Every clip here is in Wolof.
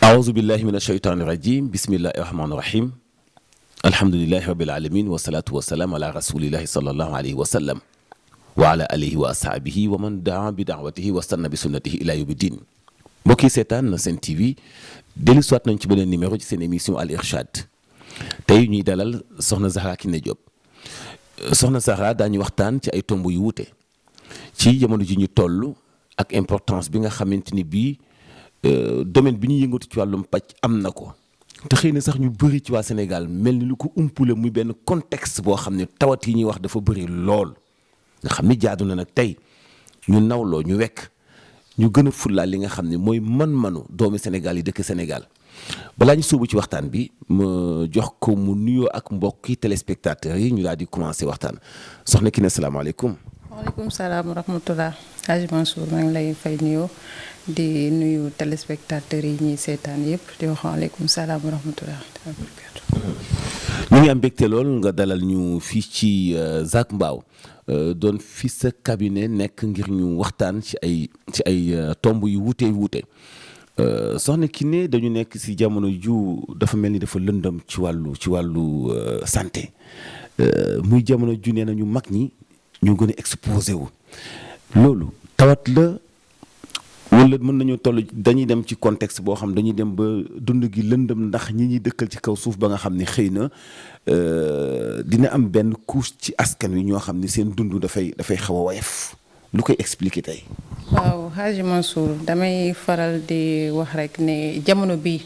أعوذ بالله من الشيطان الرجيم بسم الله الرحمن الرحيم الحمد لله رب العالمين والصلاة والسلام على رسول الله صلى الله عليه وسلم وعلى آله وأصحابه ومن دعا بدعوته واستنى بسنته إلى يوم الدين. mbokk yi seetaan na Sen TV dellu soit nañ ci beneen numéro ci seen émission Al Irshad tey ñuy dalal soxna Zahra Kiné Diop soxna Zahra daañu waxtaan ci ay tomb yu wuute ci jamono ji ñu toll ak importance bi nga xamante ni bii domaine bi ñu yëngatu ci wàllum pàcc am na ko te xëy na sax ñu bëri ci waa Sénégal mel ni lu ko umpule muy benn contexte boo xam ne tawat yi ñuy wax dafa bëri lool nga xam ni jaadu na nag tey ñu nawloo ñu wekk ñu gën a fullaal li nga xam ne mooy man-manu doomi Sénégal yi dëkk Sénégal balaa ñu sóobu ci waxtaan bi ma jox ko mu nuyoo ak mbokki téléspectateurs yi ñu daal di commencé waxtaan soxna Kiné salaamaaleykum. waaleykum salaam wa rahmatulah Hadj Mansour maa ngi lay fay nuyoo di nuyu téléspectateurs yi ñuy seetaan yëpp di wax waaleykum salaam wa rahmatulah. ñu ngi am mbégte lool nga dalal ñu fii ci Zac Mbao doon fi sa cabinet nekk ngir ñu waxtaan ci ay tomb yu wuute soxna Kiné dañu nekk ci jamono ju dafa mel ni dafa lëndëm ci wàllu santé muy jamono ju nee na ñu mag ñi ñu gën a exposé wu loolu tawat la wala mën nañu toll dañuy dem ci contexte boo xam dañuy dem ba dund gi lëndëm ndax ñi ñuy dëkkal ci kaw suuf ba nga xam ne xëy na dina am benn couche ci askan wi ñoo xam ne seen dund dafay xaw a woyof lu koy expliquer tey. waaw Hadj Mansour damay faral di wax rek ne jamono bi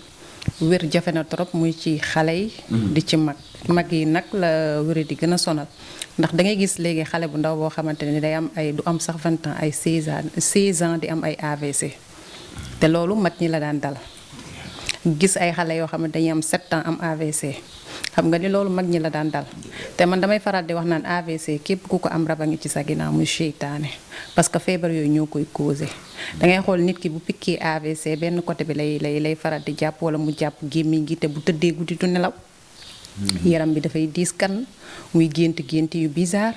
wér jafe na trop muy ci xale yi. di ci mag yi nag la wér di gën a sonal. ndax da ngay gis léegi xale bu ndaw boo xamante ne day am du am sax 20 ans ay 16 ans di am ay AVC te loolu mag ñi la daan dal gis ay xale yoo xamante dañuy am 7 ans am AVC xam nga ni loolu mag ñi la daan dal te man damay faral di wax naan AVC képp ku ko am rab a ngi ci sa ginnaaw muy seytaane parce que feebar yooyu ñoo koy causé da ngay xool nit ki bu pikkee AVC benn côté bi lay faral di jàpp wala mu jàpp gémmiñ gi te bu tëddee guddi du nelaw. yaram bi dafay diis kan muy gént yu bizarre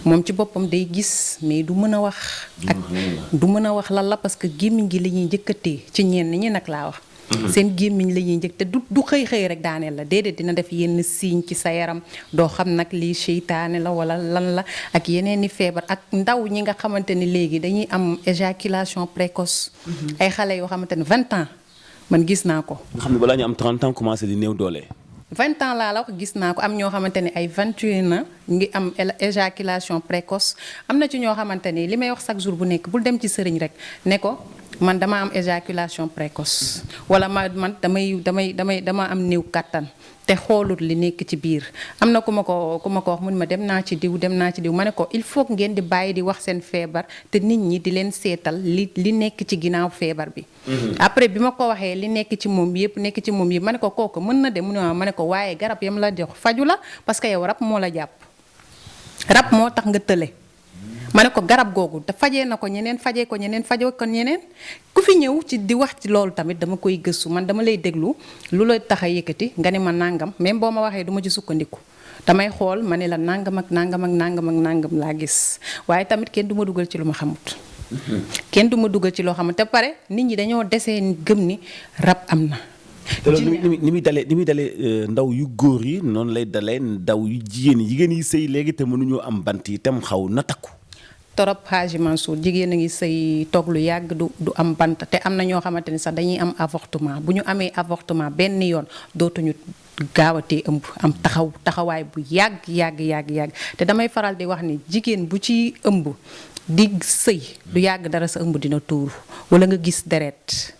moom ci boppam day gis mais du mën a wax ak du mën a wax lan la parce que gémmiñ gi la ñuy njëkkatee ci ñenn ñi nag laa wax seen gémmiñ la ñuy njëkk te du xëy rek daaneel la déedéet dina def yenn signe ci sa yaram doo xam nag lii seytaane la wala lan la ak yeneen i feebar ak ndaw ñi nga xamante ni léegi dañuy am éjaculation précoce ay xale yoo xamante ni 20 ans man gis naa ko nga xam ne balaa ñu am 30 ans commencé di néew doole 20 ans laa la wax gis naa ko am ñoo xamante ne ay 21 ans ngi am éjaculation précoce am na ci ñoo xamante ni li may wax chaque jour bu nekk bul dem ci sëriñ rek ne ko man dama am éjaculation précoce wala man dama am néew kàttan te xoolut li nekk ci biir am na ku ma ko wax mun ma dem naa ci diw ma ne ko il faut que ngeen di bàyyi di wax seen feebar te nit ñi di leen seetal li nekk ci ginnaaw feebar bi après bi ma ko waxee li nekk ci moom yëpp ma ne ko kooku mën na de mu ne ma ne ko waaye garab yam la jox faju la parce que yow rab moo la jàpp rab moo tax nga tële ma ne ko garab googu te fajee na ko ñeneen fajee ko ñeneen ku fi ñëw ci di wax ci loolu tamit dama koy gëstu man dama lay déglu lu la tax a yëkkati nga ne ma nàngam même boo ma waxee du ma ci sukkandiku damay xool ma ne la nàngam ak nàngam laa gis waaye tamit kenn du ma dugal ci lu ma xamut kenn du ma dugal ci loo xamut te pare nit ñi dañoo desee gëm ni rab am na te loolu ni muy dalee ndaw yu góor yi noonu lay dalee ndaw yu jigéen yi sëy léegi te mënuñoo am bant yi tam xaw na takku torop Hadj Mansour jigéen a ngi sëy toog lu yàgg du am bant te am na ñoo xamante ni sax dañuy am avortement bu ñu amee avortement benn yoon dootuñu gaawatee ëmb am taxawaay bu yàgg te damay faral di wax ni jigéen bu ci ëmb di sëy du yàgg dara sa ëmb dina tuuru wala nga gis deret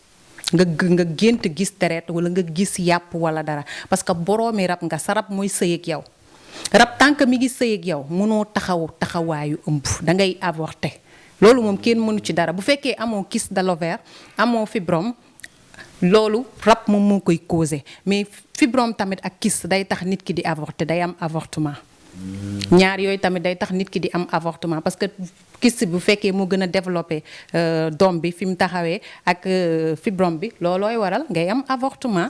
nga gént gis deret wala nga gis yàpp wala dara parce que boroomi rab nga sa rab mooy sëy ak yow rab tant que mi ngi sëy ak yow mënoo taxawaayu ëmb da ngay avorter loolu moom kenn mënu ci dara bu fekkee amoo kyste de l'ovaire amoo fibrome loolu rab moom moo koy causé mais fibrome tamit ak kyste day tax nit ki di avorter day am avortement ñaar yooyu tamit day tax nit ki di am avortement parce que kyste bu fekkee moo gën a développé doom bi fi mu taxawee ak fibrome bi loolooy waral ngay am avortement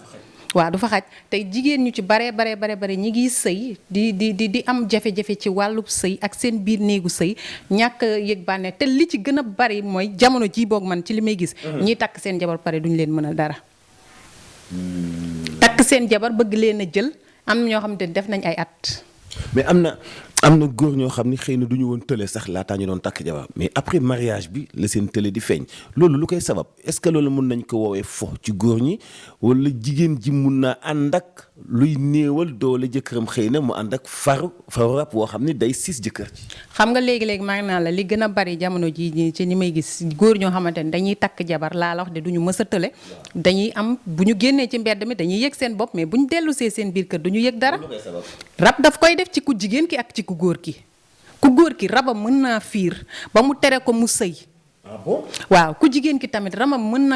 waaw du fa xaj tey jigéen ñu ci bare ñi ngi sëy di am jafe-jafe ci wàllub sëy ak seen biir néegu sëy ñàkk yëg bànneex te li ci gën a bari mooy jamono ji boog man ci li may gis ñiy takk seen jabar pare duñu leen mën a dara takk seen jabar bëgg leen a jël am na ñoo xamante ni def nañ ay at. mais am na góor ñoo xam ni xëy na du ñu woon tële sax laataa ñu doon takk jabar mais après mariage bi la seen tële di feeñ loolu lu koy sabab est-ce que loolu mun nañ ko woowee fo ci góor ñi wala jigéen ji mun naa ànd ak luy néewal doole jëkkëram xëy na mu ànd ak faru rab woo xam ni day siis jëkkër ji. xam nga léegi-léegi maa ngi naan la li gën a bari jamono ji ci ni may gis góor ñoo xamante ni dañuy takk jabar laa la wax de duñu mës a tële dañuy am bu ñu génnee ci mbedd mi dañuy yëg seen bopp mais bu ñu dellusee seen biir kër duñu yëg dara. rab daf koy def ci ku jigéen ki ak ci ku góor ki. ku góor ki rabam mën naa fiir ba mu tere ko mu sëy. ah bon waaw ku jigéen ki tamit rabam mën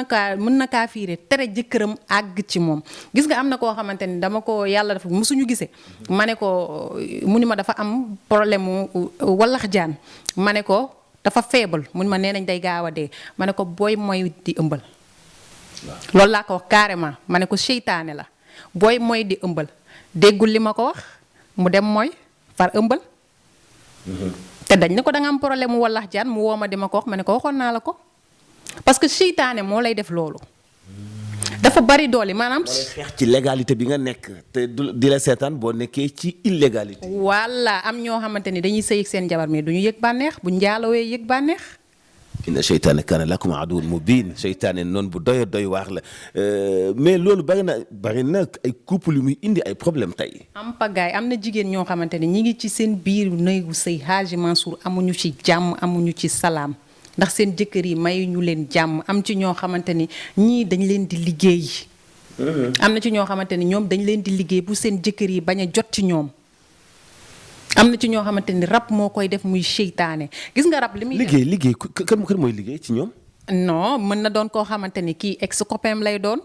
na kaa fiire tere jëkkëram àgg ci moom gis nga am na koo xamante ni dama ko yàlla dafa musuñu gisee ma ne ko mu ni ma dafa am problème mu wallax jaan ma ne ko dafa faible mu ni ma nee nañ day gaaw a dee ma ne ko booy mooy di ëmbal. loolu laa ko wax carrément ma ne ko seytaane la booy mooy di ëmbal déggul li ma ko wax mu dem mooy far ëmbal. te dañ ne ko da nga am problème mu wallax jaan mu woo ma di ma ko wax ma ne ko waxoon naa la ko parce que seytaane moo lay def loolu. dafa bari doole maanaam. moo lay xeex ci légalité bi nga nekk te du di la seetaan boo nekkee ci illégalité. walla am ñoo xamante ni dañuy sëy ak seen jabar mais duñu yëg bànneex bu njaalowee yëg bànneex. inna seytaane kaana lakum aduwwun mubiin seytaane noonu bu doy waar la mais loolu bari na ay couple yu muy indi ay problème tey. am pagaay am na jigéen ñoo xamante ne ñi ngi ci seen biir néegu sëy Hadji Mansour amuñu ci jàmm amuñu ci salaam ndax seen jëkkër yi mayuñu leen jàmm am ci ñoo xamante ni ñii dañ leen di liggéey. am na ci ñoo xamante ni ñoom dañ leen di liggéey bu seen jëkkër yi bañ a jot ci ñoom. am na ci ñoo xamante ni rab moo koy def muy seytaane gis nga rab li muy liggéey kan mooy liggéey ci ñoom. non mën na doon koo xamante ni kii ex copain lay doon.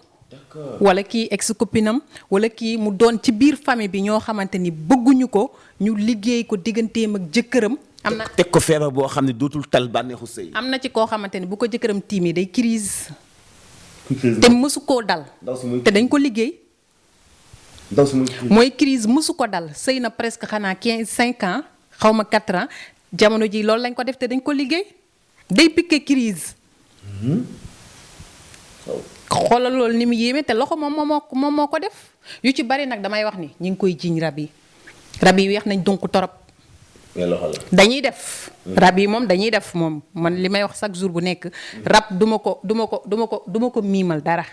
wala kii ex copinam wala kii mu doon ci biir famille bi ñoo xamante ni bëgguñu ko ñu liggéey ko digganteem ak jëkkëram. am na teg ko feebar boo xam ne dootul tal bànneexu sëy. am na ci koo xamante ni bu ko jëkkëram tiimee day crise te mësu koo dal. te dañ ko liggéey. mooy crise mësu ko dal sëy na presque xanaa 5 ans xaw ma 4 ans jamono ji loolu lañ ko def te dañ ko liggéey day piqué crise xoolal loolu ni mu yéeme te loxo moom moo ko def yu ci bari nag damay wax ni ñu ngi koy jiiñ rab yi weex nañ donc torop dañuy def rab yi moom dañuy def moom man li may wax chaque jour bu nekk rab duma ko miimal dara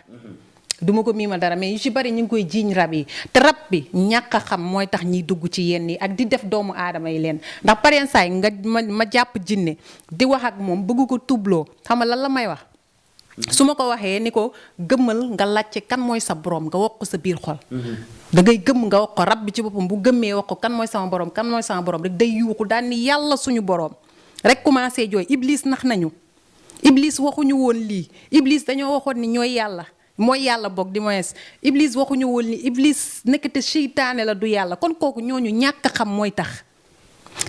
duma ko miimal dara mais yu ci bari ñu ngi koy jiiñ rab yi te rab bi ñàkk a xam mooy tax ñiy dugg ci yenn yi ak di def doomu aadama yi leen ndax pareen saay nga ma jàpp jinne di wax ak moom bëgg ko tubloo xam nga lan la may wax su ma ko waxee ni ko gëmmal nga laajte kan mooy sa borom nga wax ko sa biir xol da ngay gëmm nga wax ko rab bi ci boppam bu gëmmee wax ko kan mooy sama borom rek day yuuxu daal ni yàlla suñu borom rek commencé jooy iblis nax nañu iblis waxuñu woon lii iblis dañoo waxoon ni ñooy yàlla mooy yàlla boog di moyes iblis waxuñu woon ni iblis nekkate seytaane la du yàlla kon kooku ñooñu ñàkk a xam mooy tax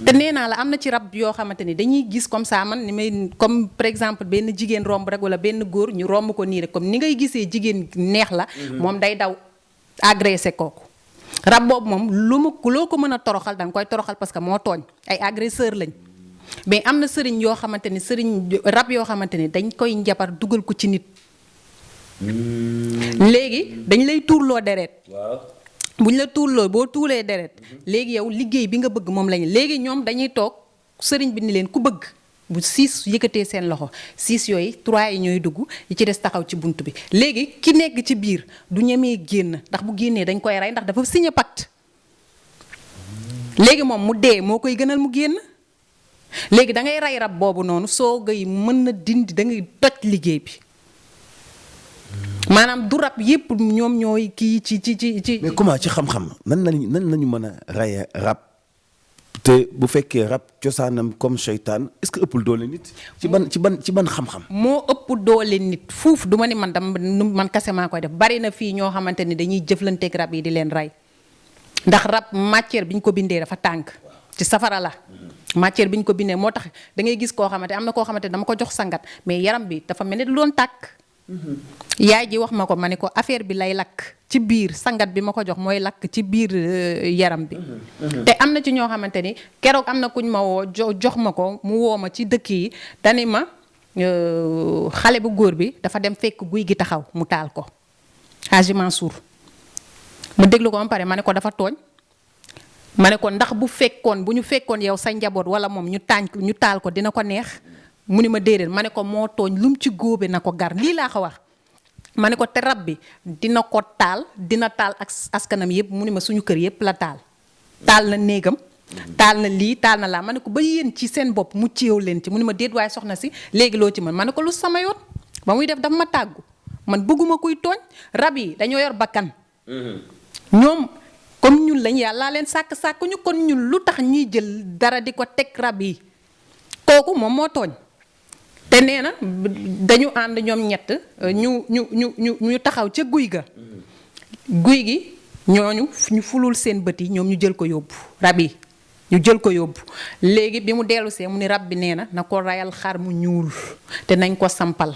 te nee naa la am na ci rab yoo xamante ni dañuy gis comme ça man ni may comme par exemple benn jigéen romb rek wala benn góor ñu romb ko nii rek comme ni ngay gisee jigéen neex la moom day daw agressé kooku rab boobu moom loo ko mën a toroxal da nga koy toroxal parce que moo tooñ ay agresseur lañ mais am na sëriñ yoo xamante ni rab yoo xamante ni dañ koy njabar dugal ko ci nit léegi dañ lay tuurloo deret buñ la tuurloo boo tuulee deret léegi yow liggéey bi nga bëgg moom lañu léegi ñoom dañuy toog sëriñ bi ni leen ku bëgg bu 6 yëkkatee seen loxo 6 yooyu 3 yi ñooy dugg yi ci des taxaw ci bunt bi léegi ki nekk ci biir du ñemee génn ndax bu génnee dañ koy rey ndax dafa signé pacte léegi moom mu dee moo koy gënal mu génn léegi da ngay rey rab boobu noonu soo gay mën na dindi da ngay toj liggéey bi maanaam du rab yépp ñoom ñooy kii ci. mais comment ci xam-xam nan lañu mën a rey rab te bu fekkee rab cosaanam comme seytaan est-ce que ëppul doole nit. ci ban xam-xam. moo ëpp doole nit fuuf du ma ni man kase maa koy def bari na fii ñoo xamante ni dañuy jëflanteeg rab yi di leen rey ndax rab matière bi ñu ko bindee dafa tànk ci safara la. matière bi ñu ko bindee moo tax da ngay gis koo xamante am na koo xamante dama ko jox sangat mais yaram bi dafa mel ni lu doon tàkk. yaay ji wax ma ko ma ne ko affaire bi lay lakk ci biir sangat bi ma ko jox mooy lakk ci biir yaram bi te am na ci ñoo xamante ni keroog am na kuñ ma woo jox ma ko mu woo ma ci dëkk yi dani ma xale bu góor bi dafa dem fekk guy gi taxaw mu taal ko Haji Mansour ma déglu ko ba pare ma ne ko dafa tooñ ma ne ko ndax bu ñu fekkoon yow sa njaboot wala moom ñu taal ko dina ko neex mu ni ma déedéet ma ne ko moo tooñ lu mu ci góobe na ko gar lii laa ko wax ma ne ko te rab bi dina ko taal dina taal ak askanam yëpp mu ni ma suñu kër yëpp la taal na néegam taal na lii taal na laa ma ne ko ba yéen ci seen bopp mu ci yow leen ci mu ni ma déet waaye soxna si léegi loo ci mën ma ne ko lu sama yoon ba muy def dafa ma tàggu man bëgguma kuy tooñ rab yi dañoo yor bakkan ñoom comme ñun lañ yàllaa leen sàkk ñu kon ñun lu tax ñuy jël dara di ko teg rab yi kooku moom moo tooñ te nee na dañu ànd ñoom ñett ñu taxaw ca guy ga guy gi ñooñu ñu fulul seen bët yi ñoom ñu jël ko yóbbu rab yi ñu jël ko yóbbu léegi bi mu dellusee mu ni rab bi nee na ko rayal xar mu ñuul te nañ ko sampal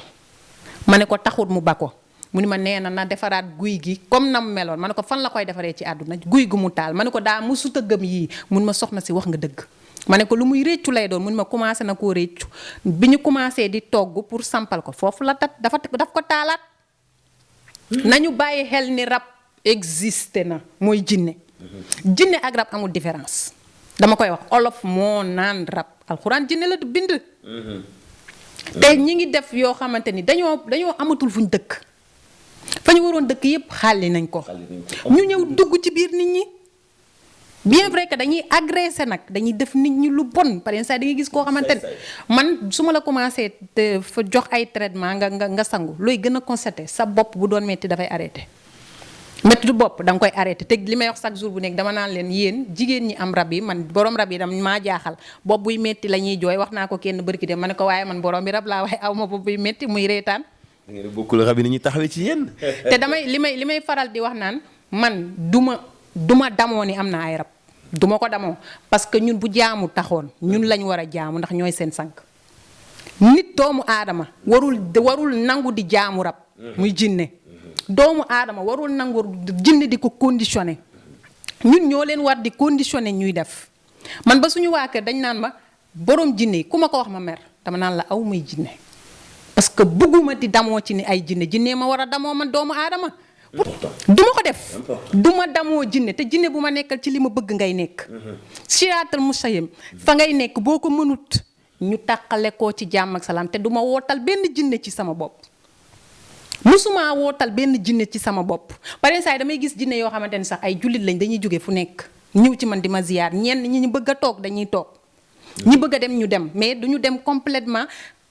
ma ne ko taxut mu ba ko mu ni ma nee na defaraat guy gi comme na mu meloon ma ne ko fan la koy defaree ci àdduna guy gu mu taal ma ne ko daa musuta gëm yii mun ma soxna si wax nga dëgg ma ne ko lu muy réccu lay doon mun ma commencé na koo réccu bi ñu commencé di togg pour sampal ko foofu la daf ko taalaat nañu bàyyi xel ni rab existé na mooy jinne ak rab amul différence dama koy wax olof moo naan rab alxuraan jinne la bind te ñi ngi def yoo xamante ni dañoo amatul fuñ dëkk fa ñu waroon dëkk yépp xàlli nañ ko ñu ñëw dugg ci biir nit ñi bien vrai que dañuy agressé nag dañuy def nit ñi lu bon par exemple da ngay gis koo xamante ne man su ma la commencé te fa jox ay traitement nga sangu looy gën a constaté sa bopp bu doon metti dafay arrêté métti du bopp da nga koy arrêté te li may wax chaque jour bu nekk dama naan leen yéen jigéen ñi am rab yi man borom rab yi dama maa jaaxal bopp buy metti la ñuy jooy wax naa ko kenn bërki dem ma ne ko waaye man borom bi rab laa waaye aw ma bopp buy metti muy reetaan ngeen bokkul rab yi ni ñuy taxawee ci yéen te damay li may faral di wax naan man duma damoo ni am na ay rab duma ko damoo parce que ñun bu jaamu taxoon ñun lañ war a jaamu ndax ñooy seen sànq nit doomu aadama warul nangu di jaamu rab muy jinne doomu aadama warul nangu jinne di ko conditionné ñun ñoo leen war di conditionné ñuy def man ba suñu waa kër dañ naan ma borom jinne yi ku ma ko wax ma mer dama naan la aw muy jinne parce que bëgguma di damoo ci ni ay jinne ma war a damoo man doomu aadama duma ko def duma damoo jinne te jinne bu ma nekkal ci li ma bëgg ngay nekk siraatal mustaqim fa ngay nekk boo ko mënut ñu tàqale koo ci jàmm ak salaam te duma wootal benn jinne ci sama bopp musuma wootal benn jinne ci sama bopp pare saa yi damay gis jinne yoo xamante ni sax ay jullit lañ dañuy jóge fu nekk ñëw ci man di ma ziyaar ñenn ñi ñu bëgg a toog dañuy toog ñi bëgg a dem ñu dem mais duñu dem complètement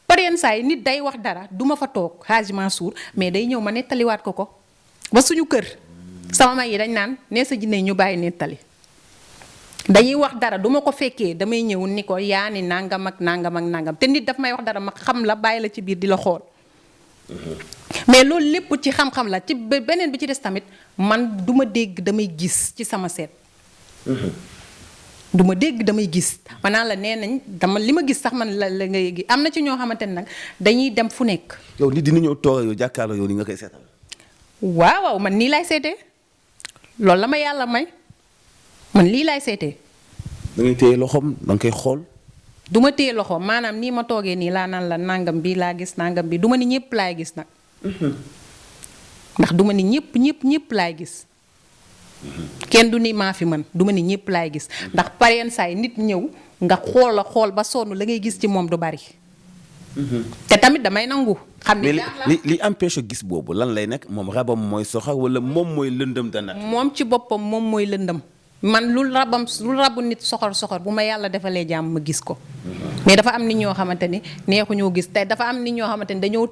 pare saa yi nit day wax dara duma fa toog Haji Mansour mais day ñëw ma nettaliwaat ko ba suñu kër sama mag yi dañ naan nee sa jinne ñu bàyyi nettali dañuy wax dara duma ko fekkee damay ñëw ni ko yaa ni nangam ak nangam te nit daf may wax dara ma xam la bàyyi la ci biir di la xool mais loolu lépp ci xam-xam la ci beneen bi ci des tamit man duma dégg damay gis ci sama seet duma dégg damay gis maanaam la nee nañ dama li ma gis sax man la ngay gis am na ci ñoo xamante ne nag dañuy dem fu nekk yow nit dina ñëw toog yow jàkkaarloo yow ni nga koy seetal waaw man nii laay seetee loolu la ma yàlla may man lii laay seetee da ngay téye loxoom da nga koy xool du ma téye loxoom maanaam nii ma toogee nii laa naan la nangam bi laa gis nangam bi du ma ni ñëpp laay gis nag ndax du ma ni ñëpp laay gis kenn du ni maa fi man du ma ni ñëpp laay gis ndax pareen saay nit ñëw nga xool ba sonn la ngay gis ci moom du bari te tamit damay nangu xam ni li empêche gis boobu lan lay nekk moom rabam mooy soxor wala moom mooy lëndëm danat moom ci boppam moom mooy lëndëm man lu rabu nit soxor bu ma yàlla defalee jàmm ma gis ko mais dafa am nit ñoo xamante ni neexuñoo gis te dafa am nit ñoo xamante ni dañoo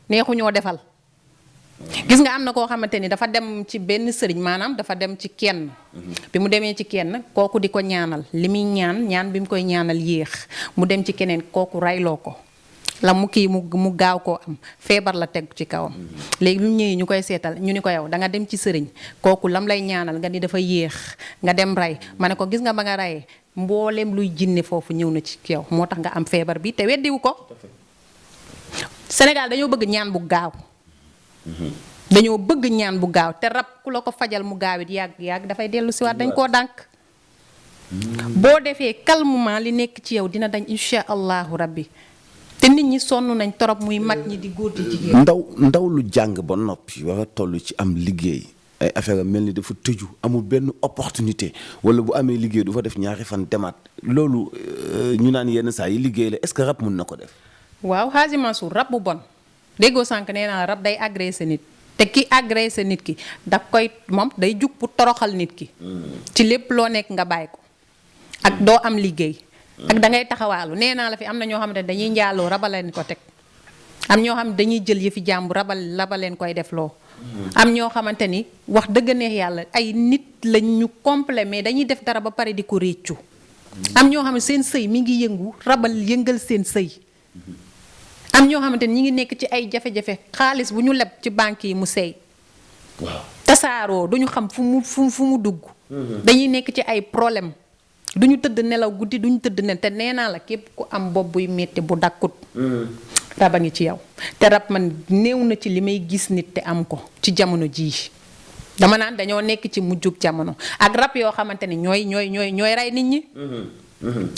neexuñoo defal gis nga am na koo xamante ni dafa dem ci benn sëriñ maanaam dafa dem ci kenn bi mu demee ci kenn kooku di ko ñaanal li muy ñaan bi mu koy ñaanal yéex mu dem ci keneen kooku rayloo ko la mu kii mu gaaw koo am feebar la teg ci kawam léegi bi mu ñëwee ñu koy seetal ñu ni ko yow da nga dem ci sëriñ kooku lam lay ñaanal nga ni dafa yéex nga dem rey ma ne ko gis nga ba nga reyee mbooleem luy jinne foofu ñëw na ci yow moo tax nga am feebar bi te weddiwu ko Sénégal dañoo bëgg ñaan bu gaaw dañoo bëgg ñaan bu gaaw te rab ku la ko fajal mu gaawit yàgg dafay dellu si waat dañ koo dànk boo defee calmement li nekk ci yow dina dañ insha allahu rabbi te te nit ñi sonn nañ torop muy mag ñi di góor di jigéen. ndaw lu jàng ba noppi war a toll ci am liggéey ay affaire mel ni dafa tëju amul benn opportunité wala bu amee liggéey du fa def ñaari fan demaat loolu ñu naan yenn saa yi liggéey la est-ce que rab mun na ko def. waaw Hadji Mansour rab bu bon déggoo sànq nee naa rab day agressé nit te ki agressé nit ki da koy moom day jug pour toroxal nit ki. ci lépp loo nekk nga bàyyi ko. ak doo am liggéey. ak da ngay taxawaalu nee naa la fi am na ñoo xamante ne dañuy njaaloo raba leen ko teg. am ñoo xam ne dañuy jël yëfi jàmbu raba leen koy def loo. am ñoo xamante ni wax dëgg neex yàlla ay nit lañ ñu complet mais dañuy def dara ba pare di ko réccu. am ñoo xam ne seen sëy mi ngi yëngu rabal yëngal seen sëy. am ñoo xamante ni ñi ngi nekk ci ay jafe-jafe xaalis bu ñu leb ci banque yi mu seey. waaw tasaaroo du ñu xam fu mu dugg. dañuy nekk ci ay problème du ñu tëdd nelaw guddi du ñu tëdd ne te nee naa la képp ku am bopp buy metti bu dakkut. rab a ngi ci yow te rab man néew na ci li may gis nit te am ko ci jamono jii dama naan dañoo nekk ci mujjug jamono ak rab yoo xamante ni ñooy rey nit ñi.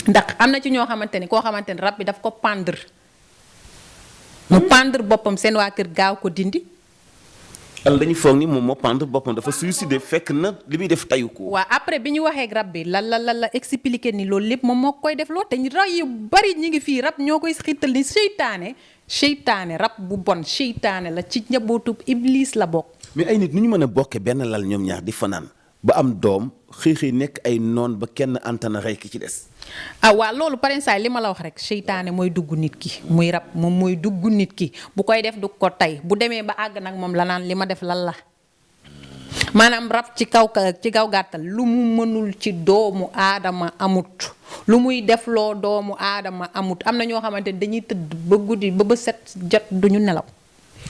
ndax am na ci ñoo xamante ni koo xamante ni rab bi daf ko pendre. mu pendre boppam seen waa kër gaaw ko dindi. alors dañuy foog ni moom moo pendre boppam dafa suicider fekk na li muy def tayu ko. waaw après bi ñu waxee ak rab bi la expliquer ni loolu lépp moom moo koy def loo te rab yu bari ñi ngi fii rab ñoo koy xiital ni seytaane rab bu bon seytaane la ci njabootu iblis la bokk. mais ay nit nu ñu mën a bokkee benn lal ñoom ñaar di fanaan ba am doom xëy nekk ay noon ba kenn antana rey ki ci des. waaw loolu parensaay li ma la wax rek seytaane mooy dugg nit ki muy rab moom mooy dugg nit ki bu koy def du ko tey bu demee ba àgg nag moom la naan li ma def lan la maanaam rab ci kaw gàttal lu mu mënul ci doomu aadama amut lu muy defloo doomu aadama amut am na ñoo xamante ni dañuy tëdd ba guddi ba set jot duñu nelaw.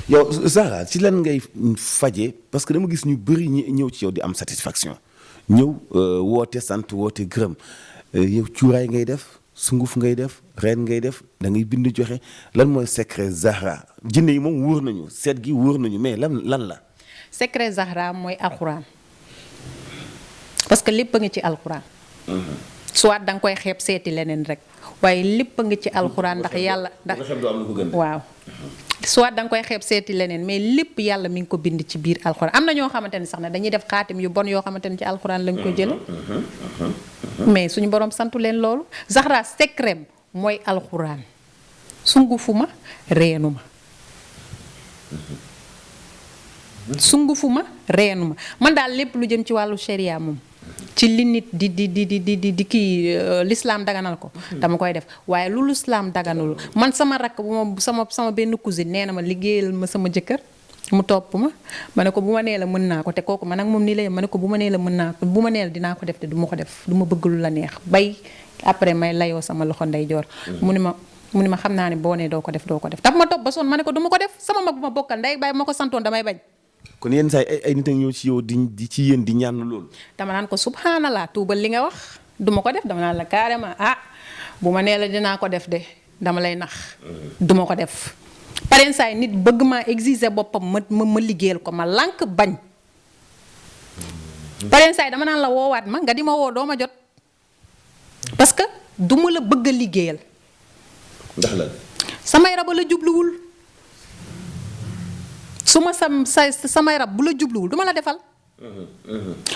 yow Zahra ci lan ngay faje parce que dama gis ñu bëri ñi ñëw ci yow di am satisfaction ñëw woote sant woote gërëm yow cuuraay ngay def sunguf ngay def reen ngay def da ngay bind joxe lan mooy secret Zahra jinne yi moom wóor nañu seet gi wóor nañu mais lan la. secret Zahra mooy alxuraan parce que lépp a ngi ci alxuraan. soit da nga koy xeeb seeti leneen rek waaye lépp a ngi ci alxuraan ndax yàlla ndax waaw. soit da nga koy xeeb seeti leneen mais lépp yàlla mi ngi ko bind ci biir alxuraan am na ñoo xamante ne sax ne dañuy def xaatim yu bon yoo xamante ne ci alxuraan lañ ko jële mais suñu borom santu leen loolu Zahra secret mooy alxuraan sungufuma reenuma man daal lépp lu jëm ci wàllu sharia moom ci li nit di kii l'islam daganal ko dama koy def waaye lu l'islam daganul man sama rakk bu ma sama benn cousine nee na ma liggéeyal ma sama jëkkër mu topp ma ne ko bu ma nee la mën naa ko te kooku man ak moom nii la ma ne ko bu ma nee la mën naa ko bu ma nee la dinaa ko def te du ma ko def du ma bëgg lu la neex bay après may layoo sama loxo ndeyjoor mu ni ma xam naa ne boo nee doo ko def daf ma topp ba sonn ma ne ko du ma ko def sama mag bu ma bokkal ndey bay ma ko santoon damay bañ. kon yenn saa ay nit a ñëw ci yow di ci yéen di ñaan loolu. dama naan ko subhanallah tuubal li nga wax du ma ko def dama naan la carrément bu ma nee la dinaa ko def de dama lay nax. du ma ko def. pareen saay nit bëgg maa exiger boppam ma liggéeyal ko ma lànk bañ. pareen saay dama naan la woowaat ma nga di ma woo doo ma jot parce que du ma la bëgg a liggéeyal. ndax la. samay rab la jubluwul. su ma samay rab bu la jubluwul duma la defal.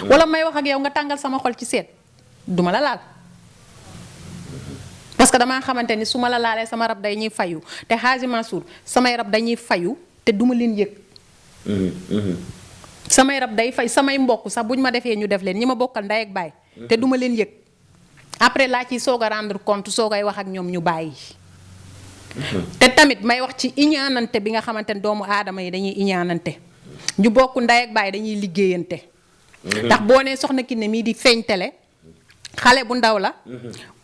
wala may wax ak yow nga tàngal sama xol ci seet duma la laal. parce que damaa xamante ni su ma la laalee sama rab dañuy fayu te Hadji Mansour samay rab dañuy fayu te duma leen yëg. samay rab day fay samay mbokk sax buñ ma defee ñu def leen ñi ma bokkal ndey ak baay. te duma leen yëg. après laa ciy soog a rendre compte soogay wax ak ñoom ñu bàyyi. te tamit may wax ci iñaanante bi nga xamante ne doomu aadama yi dañuy iñaanante ñu bokk ndey ak baay dañuy liggéeyante. ndax boo nee soxna Kiné mii di feeñ tele xale bu ndaw la.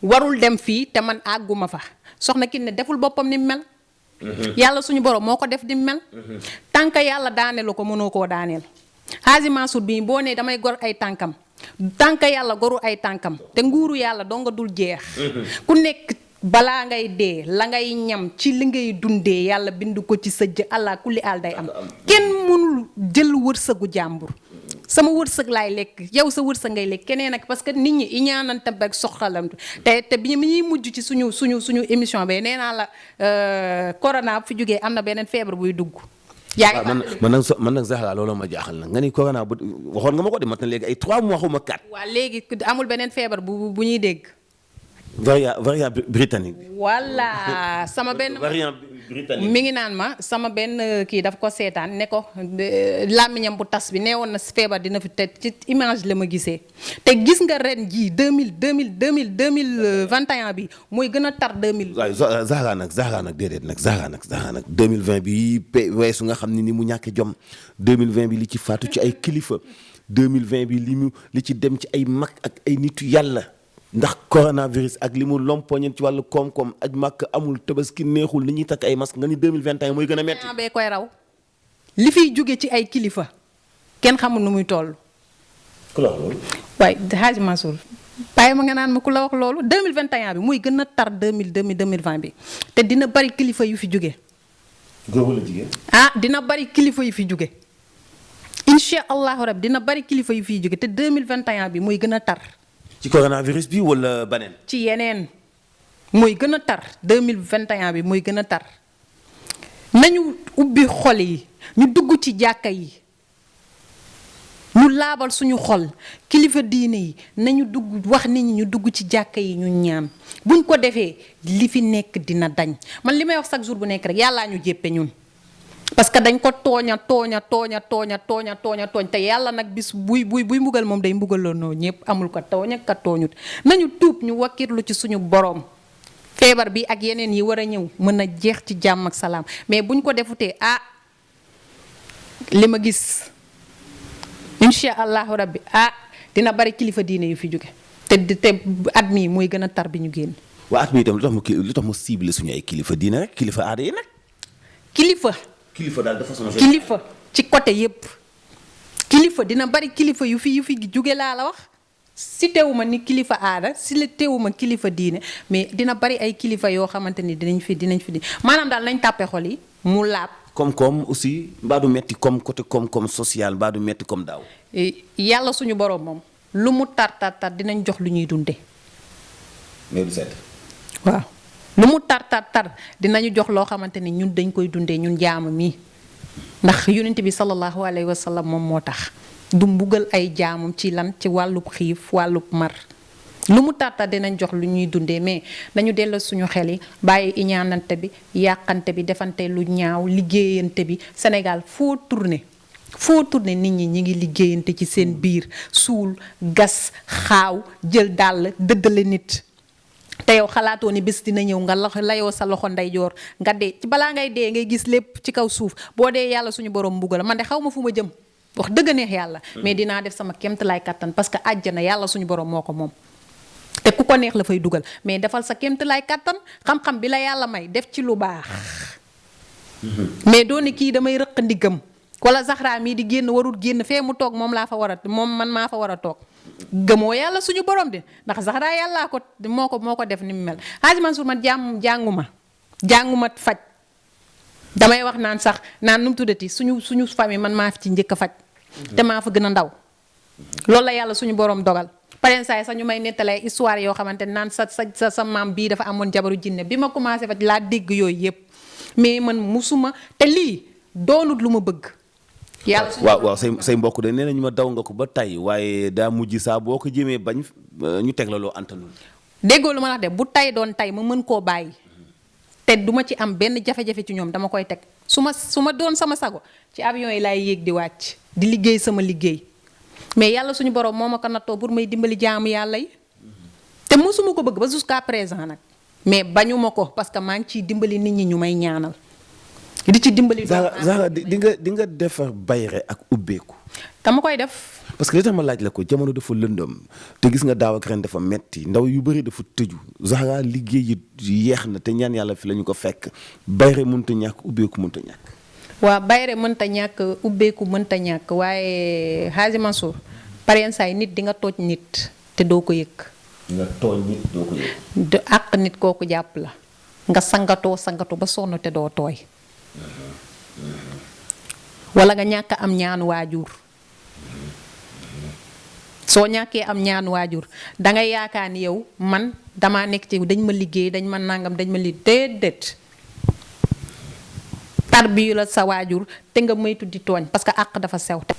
warul dem fii te man àgguma fa soxna Kiné deful boppam ni mu mel. yàlla suñu borom moo ko def di mu mel. tànk yàlla daaneelu ko mënoo koo daaneel. Hadji Mansour bii boo nee damay gor ay tànkam tànk yàlla goru ay tànkam te nguuru yàlla doo nga dul jeex. ku nekk. balaa ngay dee la ngay ñam ci li ngay dundee yàlla bind ko ci sa jë allah kulli àll day am kenn mënul jël wërsëgu jàmbur sama wërsëg laay lekk yow sa wërsëg ngay lekk keneen ak parce que nit ñi i ñaanante ak soxalam te bi ñuy mujj ci suñu émission bi nee naa la corona bu fi jógee am na beneen feebar buy dugg. yaa ngi man nag Zahra looloo ma jaaxal nag nga ni corona bu waxoon nga ma ko de mat na léegi ay 3 mois xaw ma 4. waaw léegi amul beneen feebar bu ñuy dégg. variant britannique. voilà sama benn variant britannique mi ngi naan ma sama benn kii daf ko seetaan ne ko làmmiñam bu tas bi nee woon na feebar dina fi te ci image la ma gisee te gis nga ren jii 2021 bi mooy gën a tar 2000. waaw Zahra nag déedéet nag Zahra nag 2020 bi weesu nga xam ne ni mu ñàkk jom 2020 bi li ci faatu ci ay kilifa 2020 bi li ci dem ci ay mag ak ay nitu yàlla. ndax coronavirus ak li mu lompoñen ci wàllu koom-koom aj màkk amul tabaski neexul ni ñuy takk ay masque nga ni 2021 mooy gën a metti bee koy raw li fiy jóge ci ay kilifa kenn xamul nu muy toll. ku la wax loolu. waaye Hadj Mansour bàyyi ma nga naan ma ku la wax loolu 2021 bi muy gën a tar 2020 bi te dina bari kilifa yu fi jóge. góor wala jigéen. dina bari kilifa yu fi jóge incha allahu rabbi dina bari kilifa yu fiy jóge te 2021 bi muy gën a tar. ci coronavirus bi wala beneen. ci yeneen mooy gën a tar 2021 bi mooy gën a tar nañu ubbi xol yi ñu dugg ci jàkka yi ñu laabal suñu xol kilifa diine yi nañu dugg wax nit ñi ñu dugg ci jàkka yi ñu ñaan buñ ko defee li fi nekk dina dañ man li may wax chaque jour bu nekk rek yàllaa ñu jéppe ñun. parce que dañ ko tooñ te yàlla nag bis buy mbugal moom day mbugaloo ñëpp amul ko tooñ ak ka tooñut nañu tuub ñu wakkirlu ci suñu boroom feebar bi ak yeneen yi war a ñëw mën a jeex ci jàmm ak salaam mais buñ ko defutee li ma gis incha allahu rabbi dina bari kilifa diine yu fi jóge te at mii mooy gën a tar bi ñu génn. waa at mii itam lu tax mu ciblé suñu ay kilifa diine rek kilifa aada yi nag. kilifa daal de façon kilifa ci côté yépp kilifa dina bari kilifa yu fi jóge laa la wax si teewuma ni kilifa aada si la teewuma kilifa diine mais dina bari ay kilifa yoo xamante ni dinañ fi maanaam daal nañ tàppe xol yi mu laab. koom-koom aussi mbaa du metti comme côté koom-koom social mbaa du metti comme daaw. yàlla suñu borom moom lu mu tar dinañ jox lu ñuy dunde mais du set. waaw. lu mu tar dinañu jox loo xamante ni ñun dañ koy dundee ñun jaamu mi ndax yonent bi sallallahu alayhi wa sallam moom moo tax du mbugal ay jaamam ci lan ci wàllub xiif wàllub mar lu mu tar dinañ jox lu ñuy dundee mais dañu delloo suñu xel yi bàyyi iñaanante bi yàqante bi defante lu ñaaw liggéeyante bi Sénégal foo tourné nit ñi ngi liggéeyante ci seen biir suul gas xaaw jël dàll dëddale nit. te yow xalaatoo ni bés dina ñëw nga layoo sa loxo ndeyjoor nga dee ci balaa ngay dee ngay gis lépp ci kaw suuf boo dee yàlla suñu borom mbugal man de xaw ma fu ma jëm wax dëgg neex yàlla. mais dinaa def sama kéemtalaay kattan parce que àjjana yàlla suñu borom moo ko moom. te ku ko neex la fay dugal mais defal sa kéemtalaay kattan xam-xam bi la yàlla may def ci lu baax. mais doone kii damay rëq ndiggam wala Zahra mii di génn warul génn fee mu toog moom man maa fa war a toog. gëmoo yàlla suñu borom de ndax Zahra yàllaa ko moo ko def ni mu mel Hadj Mansour man jànguma faj damay wax naan nu mu tuddati suñu famille man maa fi ci njëkk a faj te maa fa gën a ndaw loolu la yàlla suñu borom dogal pareen saay sax ñu may nettalee histoire yoo xamante naan sa maam bii dafa amoon jabaru jinne bi ma commencé faj laa dégg yooyu yëpp mais man musuma te lii doonut lu ma bëgg yàlla waaw say mbokk de nee nañu ma daw nga ko ba tey waaye daa mujj saa boo ko jëmee bañ ñu teg la loo antanul. déggoo lu ma wax de bu tay doon tay ma mën koo bàyyi te duma ci am benn jafe-jafe ci ñoom dama koy teg su ma doon sama sago ci avion yi laay yéeg di wàcc di liggéey sama liggéey mais yàlla suñu borom moo ma ko nattoo pour may dimbali jaamu yàlla yi te mosuma ko bëgg ba jusqu'à présent nag mais bañu ma ko parce que maa ngi ciy dimbali nit ñi ñu may ñaanal. di ci dimbali. Zahra di nga defar bayre ak ubbeeku. dama koy def. parce que li tax ma laaj la ko jamono dafa lëndëm te gis nga daaw ak ren dafa metti ndaw yu bëri dafa tëju Zahra liggéey yi yeex na te ñaan yàlla fi la ñu ko fekk bayre mënta ñàkk ubbeeku mënta ñàkk. waaw bayre mënta ñàkk ubbeeku mënta ñàkk waaye Hadj Mansour pareen saay nit di nga tooj nit te doo ko yëg. nga tooñ nit doo ko yëg. àq nit kooku jàpp la nga sangatu ba sonn te doo tooy. wala nga ñàkk am ñaanu waajur soo ñàkkee am ñaan waajur dangay yaakaar ni yow man damaa nekk ci dañ ma liggéey dañ ma nangam dañ ma li déedéet tarbiyu la sa waajur te nga moytu di tooñ parce que àq dafa sew te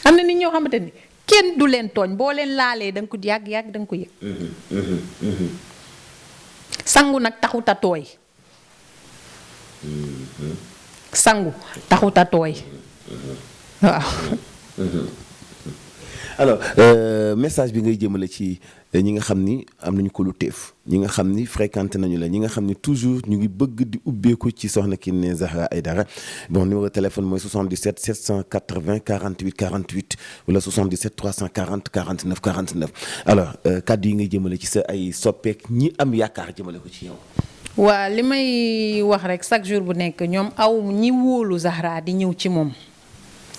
am na nit ñoo xamante ni kenn du leen tooñ boo leen laalee da nga ko yàgg da nga ko yëg sangu nag taxut a tooy sangu taxut a tooy waaw alors message bi ngay jëmale ci ñi nga xam ni am nañu ko lu teef ñi nga xam ni fréquenté nañu la ñi nga xam ni toujours ñu ngi bëgg di ubbeeku ci Soxna Kiné Zahra Aidara bon numéro de téléphone mooy 77 780 48 48 wala 77 340 49 49 alors kàddu yi ngay jëmale ci sa ay soppeek ñi am yaakaar jëmale ko ci yow. waa li may wax rek chaque jour bu nekk ñoom aw ñi wóolu Zahra di ñëw ci moom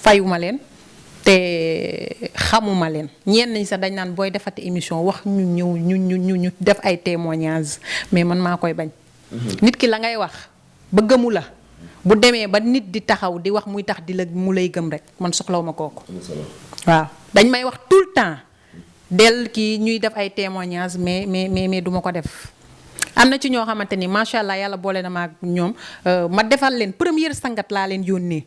fayuma leen. te xamuma leen ñenn ñi sax dañ naan booy defati émission wax ñu ñëw ñu def ay témoignages mais man maa koy bañ. nit ki la ngay wax ba gëmu la bu demee ba nit di taxaw di wax muy tax di la mu lay gëm rek man soxlawuma kooku. waaw dañ may wax tout le temps del kii ñuy def ay témoignages mais duma ko def. am na ci ñoo xamante ni macha allah yàlla boole na ma ak ñoom ma defal leen première sangat laa leen yónnee.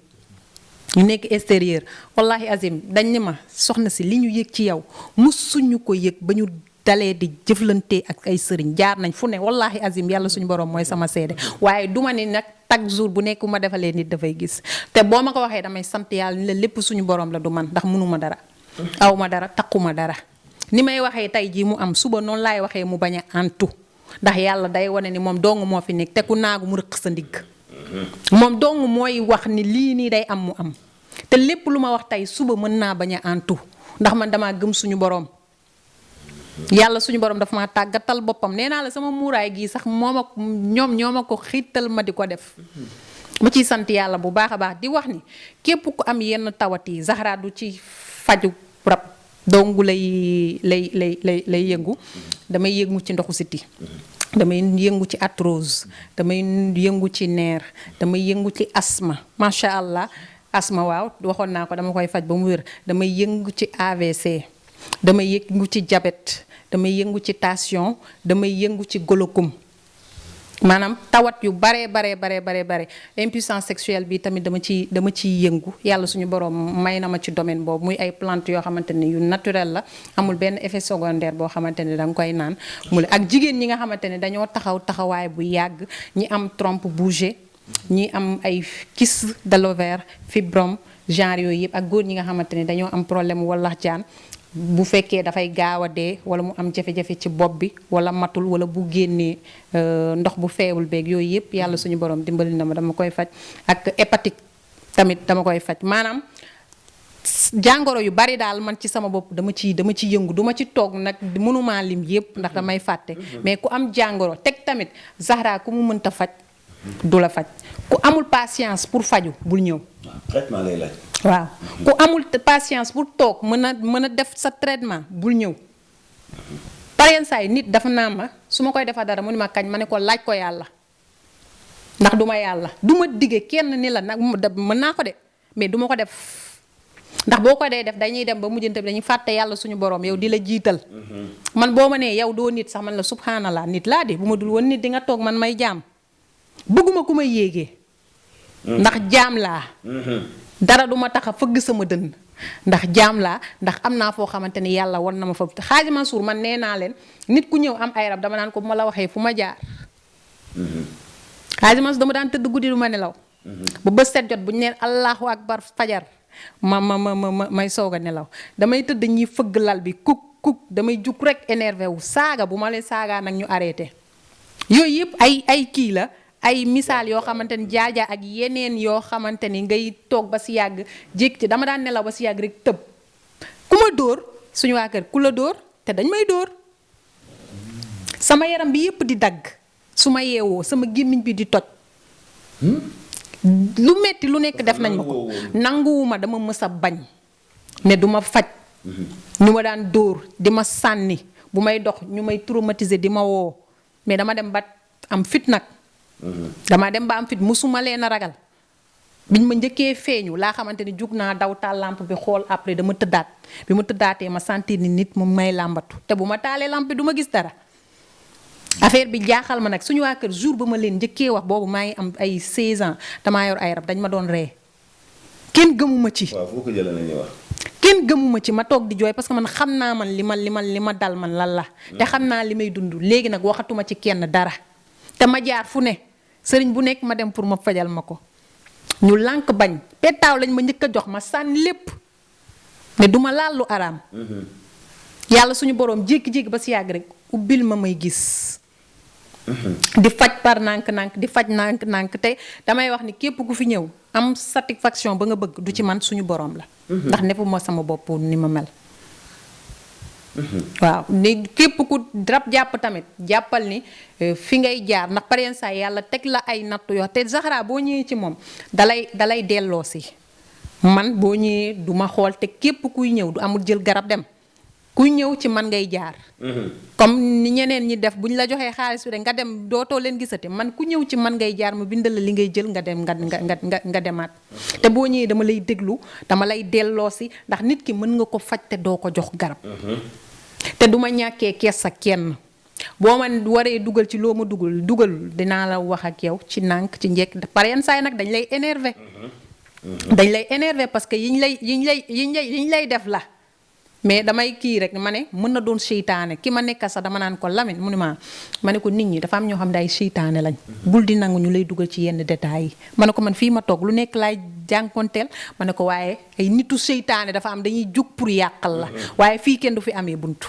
ñu nekk extérieur wallahi azim dañ ne ma soxna si li ñu yëg ci yow musuñu ko yëg ba ñu dalee di jëflante ak ay sëriñ jaar nañ fu ne wallahi azim yàlla suñu borom mooy sama seede waaye duma ni nag chaque jour bu nekk ma defalee nit dafay gis te boo ma ko waxee damay sant yàlla ni la lépp suñu borom la du man ndax mënuma dara aw ma dara taquma dara ni may waxee tey jii mu am suba noonu laay waxee mu bañ a antu ndax yàlla day wane ni moom dong moo fi nekk te ku naagu mu rëq sa ndigg moom dong mooy wax ni lii nii day am mu am te lépp lu ma wax tey suba mën naa bañ a antu ndax man damaa gëm suñu borom yàlla suñu borom dafa ma tàggatal boppam nee naa la sama muuraay gii sax ñoo ma ko xiital ma di ko def ma ciy sant yàlla bu baax a baax di wax ni képp ku am yenn tawat yi Zahra du ci faju rab dongu lay yëngu damay yëngu ci ndoxu siti damay yëngu ci arthrose damay yëngu ci neer damay yëngu ci asma macha allah asma waaw waxoon naa ko dama koy faj ba mu wér damay yëngu ci AVC damay yëngu ci diabète damay yëngu ci tension damay yëngu ci glaucome maanaam tawat yu bare impuissance sexuelle bi tamit dama ciy yëngu yàlla suñu borom may na ma ci domaine boobu muy ay plante yoo xamante ne yu naturel la amul benn effet secondaire boo xamante ne da nga koy naan mu ak jigéen ñi nga xamante ne dañoo taxawaay bu yàgg ñi am trompe bougée ñi am ay kyste de l'ovaire fibrome genre yooyu yëpp ak góor ñi nga xamante ne dañoo am problème wala jaan bu fekkee dafay gaaw a dee wala mu am jafe-jafe ci bopp bi wala matul wala bu génnee ndox bu feewul beeg yooyu yëpp yàlla suñu borom dimbali na ma dama koy faj ak hépatique tamit dama koy faj maanaam jàngoro yu bari daal man ci sama bopp dama ci yëngu duma ci toog nag mënumaa lim yëpp ndax damay fàtte mais ku am jàngoro teg tamit Zahra ku mu mënta faj du la faj ku amul patience pour faju bul ñëw. traitement lay laaj. waaw ku amul patience pour toog mën a def sa traitement bul ñëw. par yenn saa yi nit dafa naa ma su ma koy defar dara mu ni ma kañ ma ne ko laaj ko yàlla ndax du ma yàlla du ma dige kenn ni la nag mën naa ko de mais du ma ko def ndax boo ko dee def dañuy dem ba mujjante bi dañuy fàtte yàlla suñu borom yow di la jiital. man boo ma nee yow doo nit sax man la subhanallah nit laa de bu ma dul woon nit di nga toog man may jaam. bëgguma ku may yéegee ndax jaam laa dara duma tax a fëgg sama dënn ndax jaam laa ndax am naa foo xamante ni yàlla war na ma fa Xaaji Mansour man nee naa leen nit ku ñëw am ay rab dama naan ko bu ma la waxee fu ma jaar Xaaji Mansour dama daan tëdd guddi du ma nelaw ba bës set jot bu ñu neen allahu akbar fajar may soog a nelaw damay tëdd ñi fëgg lal bi kuk damay jug rek énervé wu saaga bu ma leen saagaa nag ñu arrêté yooyu yëpp ay kii la ay misaal yoo xamante ni jaajaa ak yeneen yoo xamante ni ngay toog ba si yàgg jékki ci dama daan nelaw ba si yàgg rek tëb ku ma dóor suñu waa kër ku la dóor te dañ may dóor sama yaram bi yëpp di dagg su ma yeewoo sama gémmiñ bi di toj lu metti lu nekk def nañ ma ko nanguwuma dama mës a bañ ne du ma faj ñu ma daan dóor di ma sànni bu may dox ñu may traumatiser di ma woo mais dama dem ba am fit nag dama dem ba am fit musuma leen a ragal biñ ma njëkkee feeñu laa xamante ni jug naa daw taal lampe bi xool après dama tëddaat bi ma tëddaatee ma sentir ni nit mu may làmbatu te bu ma taalee lampe bi du ma gis dara. affaire bi jaaxal ma nag suñu waa kër jour ba ma leen njëkkee wax boobu maa ngi am ay 16 ans damaa yor ay rab dañ ma doon ree kenn gëmuma ci. waaw foo ko jëlee la ñuy wax. kenn gëmuma ci ma toog di jooy parce que man xam naa man li ma dal man lan la. te xam naa li may dund léegi nag waxatuma ci kenn dara. te ma jaar fu ne sëriñ bu nekk ma dem pour ma fajal ma ko ñu lànk bañ pettaaw lañ ma njëkk a jox ma sànni lépp ne duma laal lu araam. yàlla suñu boroom jékki-jékki ba si yàgg rek ubbil ma may gis. di faj par nànk-nànk di faj nànk-nànk te damay wax ni képp ku fi ñëw am satisfaction ba nga bëgg du ci man suñu boroom la. ndax nefu ma sama bopp ni ma mel. waaw ni képp ku rab jàpp tamit jàppal ni fi ngay jaar ndax pareen saa yàlla teg la ay nattu yoo te Zahra boo ñëwee ci moom dalay delloo si man boo ñëwee du ma xool te képp kuy ñëw du amul jël garab dem kuy ñëw ci man ngay jaar. comme ni ñeneen ñi def bu ñu la joxee xaalis bi rek nga dem dootoo leen gisati man ku ñëw ci man ngay jaar ma bindal la li ngay jël nga dem nga demaat. te boo ñëwee dama lay déglu dama lay delloo si ndax nit ki mën nga ko faj te doo ko jox garab. te du ma ñàkkee kees ak kenn boo ma waree dugal ci loo ma dugal dinaa la wax ak yow ci nànk ci njëkk par yenn saay nag dañ lay énervé. dañ lay énervé parce que yiñ lay def la. mais damay kii rek ma ne mën na doon seytaane ki ma nekk sax dama naan ko Lamine mu ne ma ne ko nit ñi dafa am ñoo xam ne ay seytaane lañ. bul di nangu ñu lay dugal ci yenn détails yi. ma ne ko man fii ma toog lu nekk laay jànkonteel ma ne ko waaye ay nitu seytaane dafa am dañuy jug pour yàqal la. waaye fii kenn du fi amee buntu.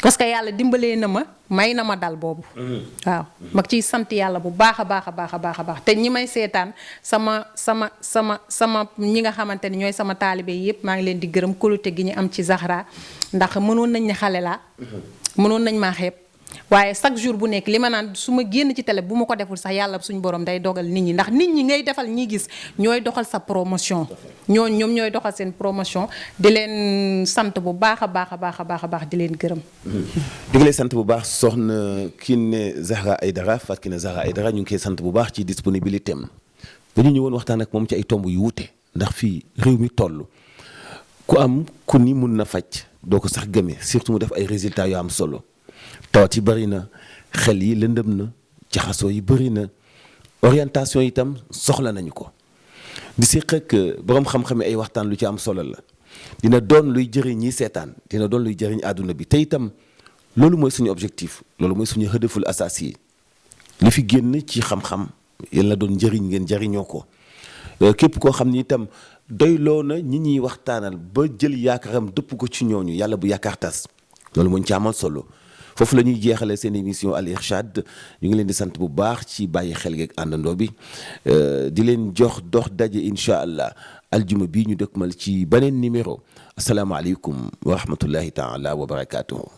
parce que yàlla dimbalee na ma may na ma dal boobu. waaw ma ciy sant yàlla bu baax a baax te ñi may seetaan sama ñi nga xamante ni ñooy sama taalibe yépp maa ngi leen di gërëm kóolute gi ñu am ci Zahra ndax mënoon nañ ne xale laa. mënoon nañ maa xeeb waaye chaque jour bu nekk li ma naan su ma génn ci télé bu ma ko deful sax yàlla suñu borom day dogal nit ñi ndax nit ñi ngay defal ñi gis ñooy doxal sa promotion. ñoom ñooy doxal seen promotion di leen sant bu baax a baax di leen gërëm. di nga lay sant bu baax soxna Kiné Zahra Aidara Fatou Kiné Zahra Aidara ñu ngi koy sant bu baax ci disponibilité am dañu ñëwoon waxtaan ak moom ci ay tomb yu wuute ndax fii réew mi toll ku am ku ni mun na faj doo ko sax gëmee surtout mu def ay résultats yu am solo. tawat yi bëri na xel yi lëndëm na jaxasoo yi bëri na orientation itam soxla nañu ko di séq ak borom xam-xam ay waxtaan lu ci am solo la dina doon luy jëriñ ñi seetaan dina doon luy jëriñ àdduna bi te itam loolu mooy suñu objectif loolu mooy suñu hëdëful asaas yi li fi génn ci xam-xam yéen la doon njëriñ ngeen jëriñoo ko képp koo xam ni itam doyloo na ñi ñuy waxtaanal ba jël yaakaaram dëpp ko ci ñooñu yàlla bu yaakaar tas loolu moo ñu ci amal solo. foofu la ñuy jeexalee seen émission Al Irshad ñu ngi leen di sant bu baax ci bàyyi xel geeg àndandoo bi di leen jox dox daje incha allah aljuma bii ñu dëkkmal ci beneen numéro asalaamaaleykum wa rahmatullahi taala wa barakaatuhu.